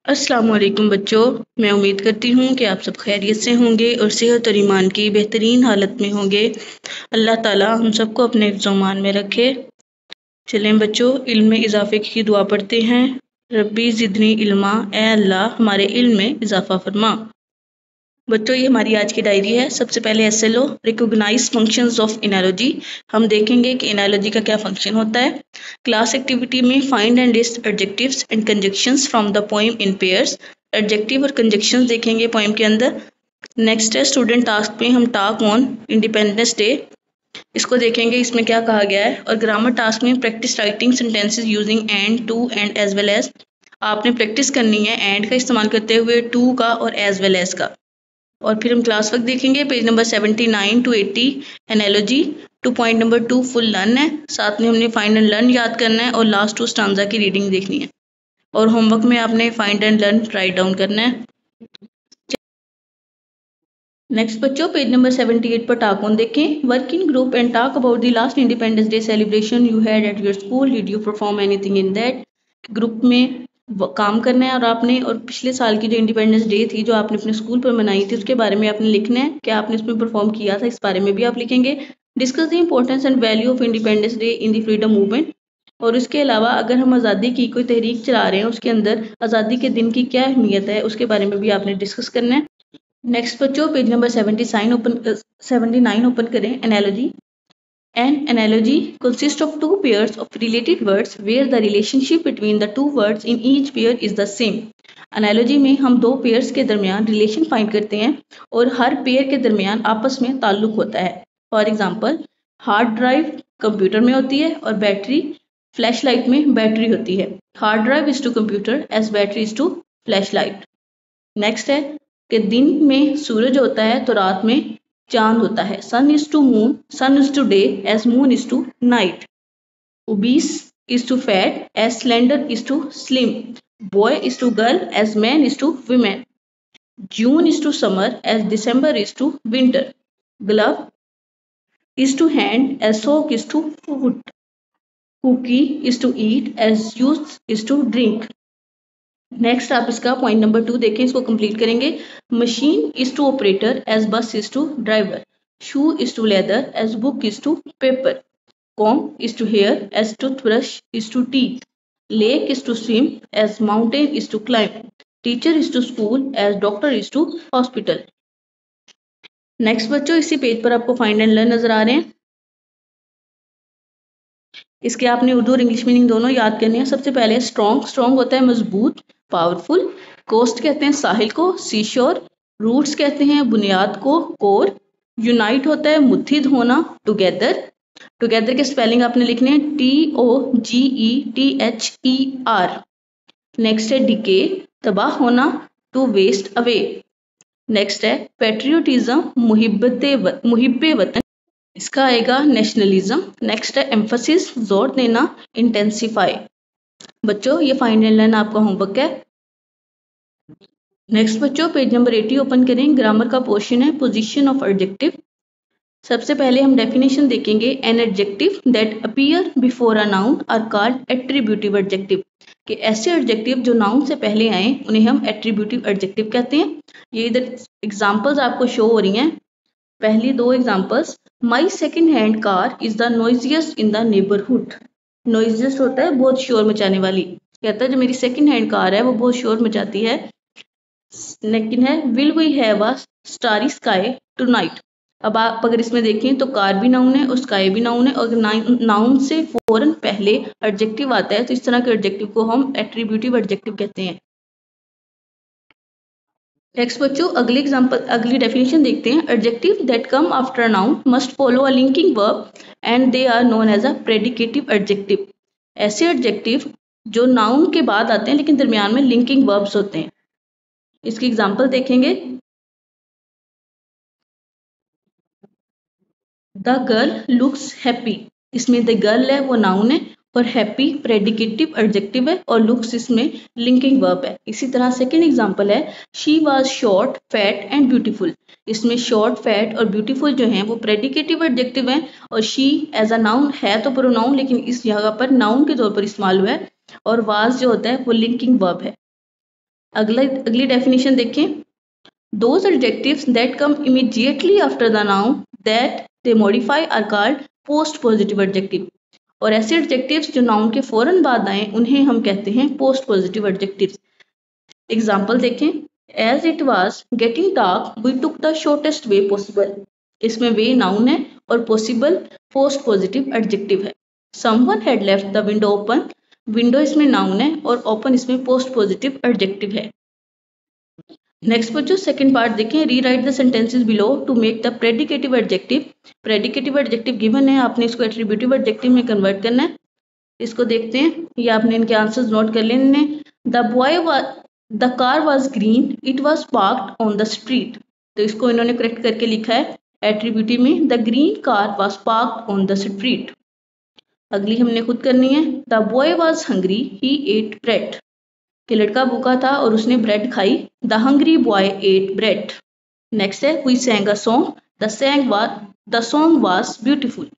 अस्सलाम वालेकुम बच्चों। मैं उम्मीद करती हूँ कि आप सब खैरियत से होंगे और सेहत और ईमान की बेहतरीन हालत में होंगे। अल्लाह ताला हम सबको अपने हिफ्ज़-ओ-मान में रखे। चलें बच्चों, इल्म में इजाफे की दुआ पढ़ते हैं। रब्बी ज़िदनी इल्मा, ए अल्लाह हमारे इल्म में इजाफा फरमा। बच्चों, ये हमारी आज की डायरी है। सबसे पहले SLO recognise functions of analogy. हम देखेंगे कि एनालॉजी का क्या फंक्शन होता है। क्लास एक्टिविटी में find and list adjectives and conjunctions from the poem in pairs. Adjective और कंजक्शंस देखेंगे पोएम के अंदर। नेक्स्ट है स्टूडेंट टास्क में हम टॉक ऑन इंडिपेंडेंस डे, इसको देखेंगे, इसमें क्या कहा गया है। और ग्रामर टास्क में practice writing sentences using and, too and as well as. आपने प्रैक्टिस करनी है एंड का इस्तेमाल करते हुए, टू का और एज वेल एज का। और फिर हम क्लास वर्क देखेंगे page number 79 to 80 analogy to point number 2 full learn है। साथ में हमने फाइंड एंड लर्न याद करना है और लास्ट 2 स्टांजा की रीडिंग देखनी है। और होमवर्क में आपने find and learn write down करना है। नेक्स्ट बच्चों, पेज नंबर 78 पर टॉक ऑन देखें। Work in group and talk about the last independence day celebration you had at your school. Did you perform anything in that. Group में काम करना है और आपने और पिछले साल की जो इंडिपेंडेंस डे थी जो आपने अपने स्कूल पर मनाई थी उसके बारे में आपने लिखना है। क्या आपने इसमें परफॉर्म किया था, इस बारे में भी आप लिखेंगे। Discuss the importance and value of independence day in the freedom movement. और उसके अलावा अगर हम आज़ादी की कोई तहरीक चला रहे हैं उसके अंदर आज़ादी के दिन की क्या अहमियत है उसके बारे में भी आपने डिस्कस करना है। नेक्स्ट बच्चों, पेज नंबर 79 ओपन करें। Analogy. An analogy consists of two pairs of related words where the relationship between the two words in each pair is the same. Analogy में हम दो पेयर्स के दरमियान रिलेशन फाइंड करते हैं और हर पेयर के दरमियान आपस में ताल्लुक होता है। For example, hard drive computer में होती है और बैटरी फ्लैश लाइट में बैटरी होती है। Hard drive is to computer as battery is to flashlight. Next है कि दिन में सूरज होता है तो रात में चांद होता है। Sun is to moon, sun is to day as moon is to night. Obese is to fat as slender is to slim. Boy is to girl as man is to women. June is to summer as December is to winter. Glove is to hand as sock is to food. Cookie is to eat as juice is to drink. Next आप इसका point number 2 देखें, इसको complete करेंगे। Machine is to operator as bus is to driver. Shoe is to leather as book is to paper. Comb is to hair as toothbrush is to teeth. Lake is to swim as mountain is to climb. Teacher is to school as doctor is to hospital. Next बच्चों, इसी page पर आपको find and learn नजर आ रहे हैं। इसके आपने उर्दू और इंग्लिश मीनिंग दोनों याद करने हैं। सबसे पहले स्ट्रॉन्ग, स्ट्रॉन्ग होता है मजबूत, पावरफुल। कोस्ट कहते हैं साहिल को, सीशोर। रूट्स कहते हैं बुनियाद को, कोर। यूनाइट होता है मुत्हिद होना, टुगेदर। टुगेदर के स्पेलिंग आपने लिखने हैं TOGETHER। नेक्स्ट है डिके, तबाह होना, टू वेस्ट अवे। नेक्स्ट है पेट्रियोटिज्म, मुहिब्बे वतन, इसका आएगा नेशनलिज्म। नेक्स्ट है एम्फसिस, जोर देना, इंटेंसिफाई। बच्चों, ये फाइंड एंड लर्न आपका होमवर्क है। नेक्स्ट बच्चों, पेज नंबर 80 ओपन करें। ग्रामर का पोर्शन है पोजीशन ऑफ एडजेक्टिव। सबसे पहले हम डेफिनेशन देखेंगे। An adjective that appear before a noun are called attributive adjective. कि ऐसे एडजेक्टिव जो नाउन से पहले आए उन्हें हम एट्रीब्यूटिव एडजेक्टिव कहते हैं। ये इधर एग्जांपल्स आपको शो हो रही हैं। पहली दो examples, my second hand car is the noisiest in the neighbourhood. Noisiest होता है बहुत शोर मचाने वाली। कहता है जो मेरी सेकेंड हैंड कार है वो बहुत शोर मचाती है। लेकिन है will we have a starry sky tonight. अब आप अगर इसमें देखें तो कार भी नाउन है और स्काई भी नाउन है और नाउन से फौरन पहले एडजेक्टिव आता है तो इस तरह के एडजेक्टिव को हम एट्रीब्यूटिव एडजेक्टिव कहते हैं। नेक्स्ट बच्चों, अगली एग्जांपल, अगली डेफिनेशन देखते हैं। Adjective that come after noun must follow a linking verb and they are known as a predicative adjective. ऐसे एडजेक्टिव जो नाउन के बाद आते हैं लेकिन दरमियान में लिंकिंग वर्ब्स होते हैं। इसकी एग्जांपल देखेंगे। द गर्ल लुक्स हैप्पी, इसमें द गर्ल है वो नाउन है और हैप्पी प्रेडिकेटिव एडजेक्टिव है और लुक्स इसमें लिंकिंग वर्ब है। इसी तरह सेकंड एग्जांपल है। She was short fat and beautiful. इसमें शॉर्ट फैट और ब्यूटीफुल जो हैं वो प्रेडिकेटिव एडजेक्टिव हैं और शी एज अ नाउन है तो प्रोनाउन लेकिन इस जगह पर नाउन के तौर पर इस्तेमाल हुआ है और वाज जो होता है वो लिंकिंग वर्ब है। अगली डेफिनेशन देखें, those adjectives that come immediately after the noun that they modify are called post positive adjective। और ऐसे एडजेक्टिव्स जो नाउन के फौरन बाद आए उन्हें हम कहते हैं पोस्ट पॉजिटिव एडजेक्टिव्स। एग्जाम्पल देखें, as it was getting dark we took the shortest way possible. इसमें वे नाउन है और पॉसिबल पोस्ट पॉजिटिव एडजेक्टिव है। Someone had left the window open, window इसमें नाउन है और ओपन इसमें पोस्ट पॉजिटिव एडजेक्टिव है। नेक्स्ट बच्चों सेकंड पार्ट देखें, rewrite the sentences below to make the predicative adjective. Predicative adjective given है, आपने इसको एट्रीब्यूटिव एडजेक्टिव में कन्वर्ट करना है। इसको देखते हैं, ये आपने इनके आंसर्स नोट कर लेने। The car was green, it was parked on the street. तो इसको इन्होंने करेक्ट करके लिखा है एट्रीब्यूटिव में, the green car was parked on the street. अगली हमने खुद करनी है, the boy was hungry he ate bread. कि लड़का भूखा था और उसने ब्रेड खाई, the hungry boy ate bread. Next है, we sang a song, the song was beautiful.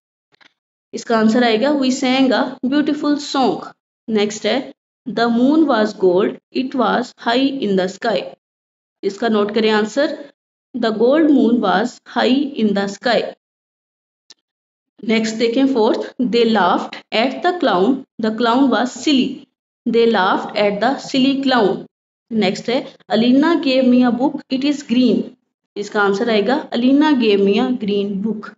इसका आंसर आएगा we sang a beautiful song. Next है, the moon was gold, it was high in the sky. इसका note करें answer, the gold moon was high in the sky. Next देखें fourth, they laughed at the clown was silly. They laughed at the silly clown. Next है, Alina gave me a book, it is green. इसका answer आएगा Alina gave me a green book.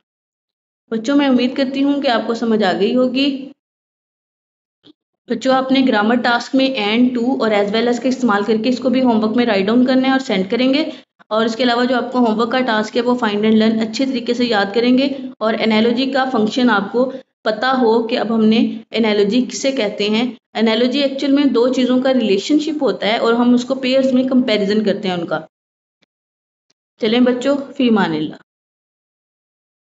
बच्चों मैं उम्मीद करती हूँ कि आपको समझ आ गई होगी। बच्चों आपने ग्रामर टास्क में एंड, टू और एज वेल एज का इस्तेमाल करके इसको भी होमवर्क में राइट डाउन करना है और सेंड करेंगे। और इसके अलावा जो आपको होमवर्क का टास्क है वो फाइंड एंड लर्न अच्छे तरीके से याद करेंगे और एनालॉजी का फंक्शन आपको पता हो कि अब हमने एनालॉजी किसे कहते हैं। एनालॉजी एक्चुअल में दो चीज़ों का रिलेशनशिप होता है और हम उसको पेयर्स में कंपैरिजन करते हैं उनका। चलें बच्चों, फी मानिल्लाह।